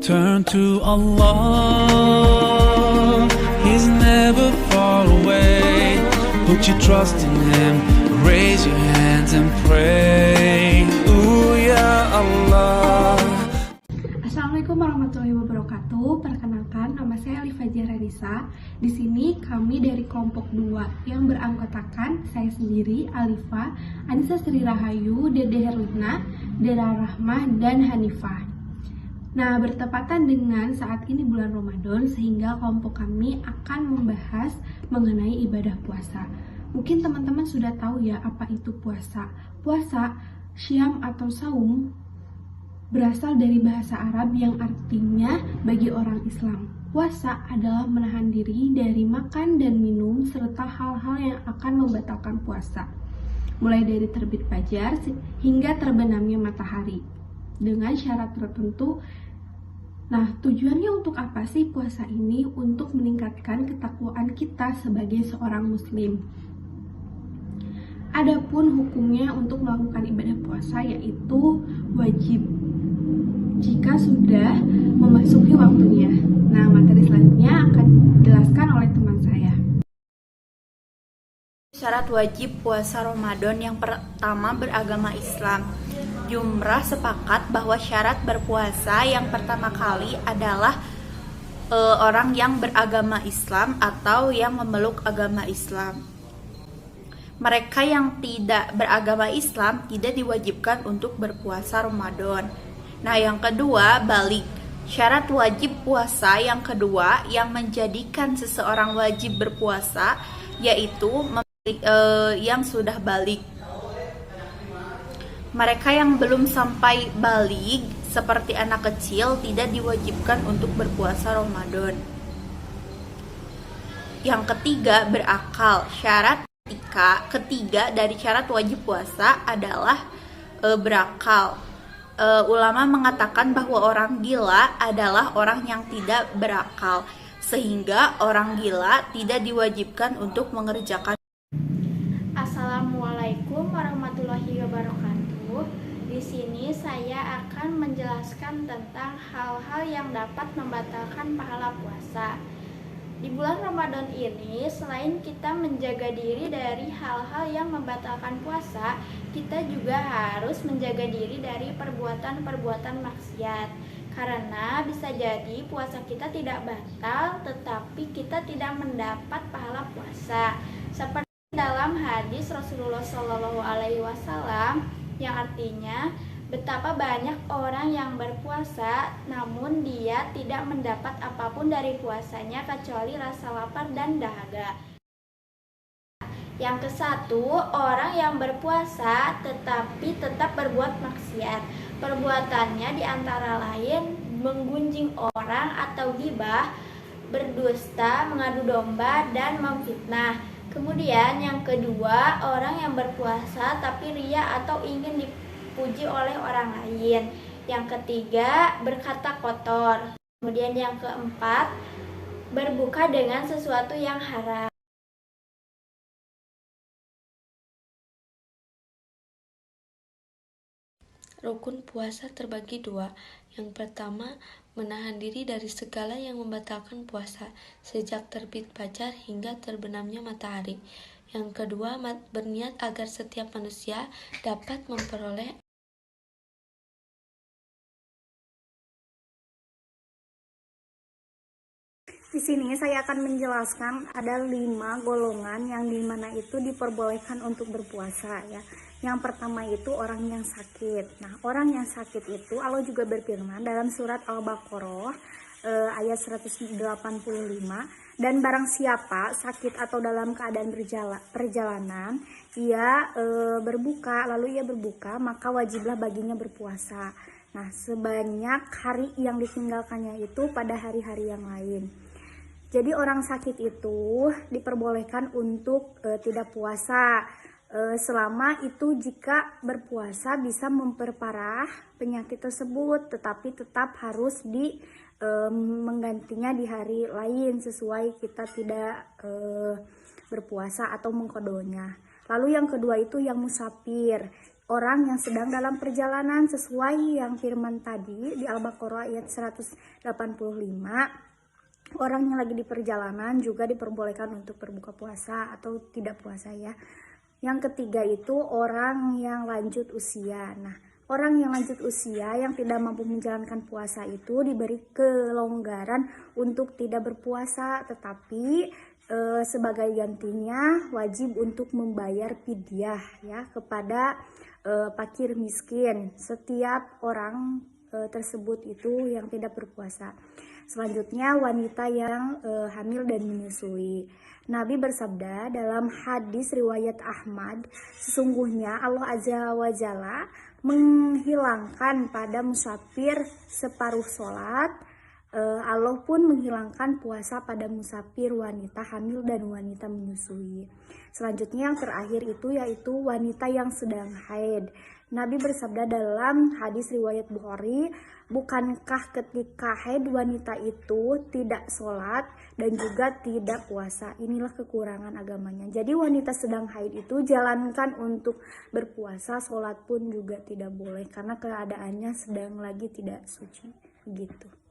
Turn to Allah, He's never far away. Put your trust in Him, raise your hands and pray. Ooh, ya Allah. Assalamualaikum warahmatullahi wabarakatuh. Perkenalkan, nama saya Alifa Jaranisa. Di sini kami dari kelompok 2 yang beranggotakan saya sendiri, Alifa, Anissa Sri Rahayu, Dede Herlina, Dera Rahmah, dan Hanifah. Nah, bertepatan dengan saat ini bulan Ramadan, sehingga kelompok kami akan membahas mengenai ibadah puasa. Mungkin teman-teman sudah tahu ya apa itu puasa. Puasa, syam atau saum, berasal dari bahasa Arab yang artinya bagi orang Islam. Puasa adalah menahan diri dari makan dan minum serta hal-hal yang akan membatalkan puasa, mulai dari terbit fajar hingga terbenamnya matahari dengan syarat tertentu. Nah, tujuannya untuk apa sih puasa ini? Untuk meningkatkan ketakwaan kita sebagai seorang muslim. Adapun hukumnya untuk melakukan ibadah puasa yaitu wajib jika sudah memasuki waktunya. Nah, materi selanjutnya akan dijelaskan oleh teman saya. Syarat wajib puasa Ramadan yang pertama beragama Islam. Jumrah sepakat bahwa syarat berpuasa yang pertama kali adalah orang yang beragama Islam atau yang memeluk agama Islam. Mereka yang tidak beragama Islam tidak diwajibkan untuk berpuasa Ramadan. Nah, yang kedua, balik. Syarat wajib puasa yang kedua yang menjadikan seseorang wajib berpuasa yaitu yang sudah balik. Mereka yang belum sampai balik seperti anak kecil tidak diwajibkan untuk berpuasa Ramadan. Yang ketiga, berakal. Syarat ketiga dari syarat wajib puasa adalah berakal. Ulama mengatakan bahwa orang gila adalah orang yang tidak berakal, sehingga orang gila tidak diwajibkan untuk mengerjakan. Assalamualaikum warahmatullahi wabarakatuh. Di sini saya akan menjelaskan tentang hal-hal yang dapat membatalkan pahala puasa. Di bulan Ramadan ini, selain kita menjaga diri dari hal-hal yang membatalkan puasa, kita juga harus menjaga diri dari perbuatan-perbuatan maksiat. Karena bisa jadi puasa kita tidak batal, tetapi kita tidak mendapat pahala puasa. Seperti dalam hadis Rasulullah SAW yang artinya betapa banyak orang yang berpuasa namun dia tidak mendapat apapun dari puasanya kecuali rasa lapar dan dahaga. Yang kesatu, orang yang berpuasa tetapi tetap berbuat maksiat. Perbuatannya diantara lain menggunjing orang atau ghibah, berdusta, mengadu domba, dan memfitnah. Kemudian yang kedua, orang yang berpuasa tapi ria atau ingin dipuji oleh orang lain. Yang ketiga, berkata kotor. Kemudian yang keempat, berbuka dengan sesuatu yang haram. Rukun puasa terbagi 2. Yang pertama, menahan diri dari segala yang membatalkan puasa sejak terbit fajar hingga terbenamnya matahari. Yang kedua, berniat agar setiap manusia dapat memperoleh Di sini saya akan menjelaskan ada 5 golongan yang dimana itu diperbolehkan untuk berpuasa ya. Yang pertama itu orang yang sakit. Nah, orang yang sakit itu Allah juga berfirman dalam surat Al-Baqarah ayat 185, dan barang siapa sakit atau dalam keadaan perjalanan ia berbuka, lalu ia berbuka, maka wajiblah baginya berpuasa. Nah, sebanyak hari yang ditinggalkannya itu pada hari-hari yang lain. Jadi orang sakit itu diperbolehkan untuk tidak puasa selama itu jika berpuasa bisa memperparah penyakit tersebut, tetapi tetap harus menggantinya di hari lain sesuai kita tidak berpuasa atau mengkodonya. Lalu yang kedua itu yang musafir. orang yang sedang dalam perjalanan sesuai yang firman tadi di Al-Baqarah ayat 185. Orang yang lagi di perjalanan juga diperbolehkan untuk berbuka puasa atau tidak puasa ya. Yang ketiga itu orang yang lanjut usia. Nah, orang yang lanjut usia yang tidak mampu menjalankan puasa itu diberi kelonggaran untuk tidak berpuasa, tetapi sebagai gantinya wajib untuk membayar fidyah ya kepada fakir miskin setiap orang tersebut itu yang tidak berpuasa. Selanjutnya wanita yang hamil dan menyusui. Nabi bersabda dalam hadis riwayat Ahmad, sesungguhnya Allah Azza wa Jalla menghilangkan pada musafir separuh sholat. Allah pun menghilangkan puasa pada musafir wanita hamil dan wanita menyusui. Selanjutnya yang terakhir itu yaitu wanita yang sedang haid. Nabi bersabda dalam hadis riwayat Bukhari, bukankah ketika haid wanita itu tidak sholat dan juga tidak puasa? Inilah kekurangan agamanya. Jadi wanita sedang haid itu jalankan untuk berpuasa, sholat pun juga tidak boleh karena keadaannya sedang lagi tidak suci. Begitu.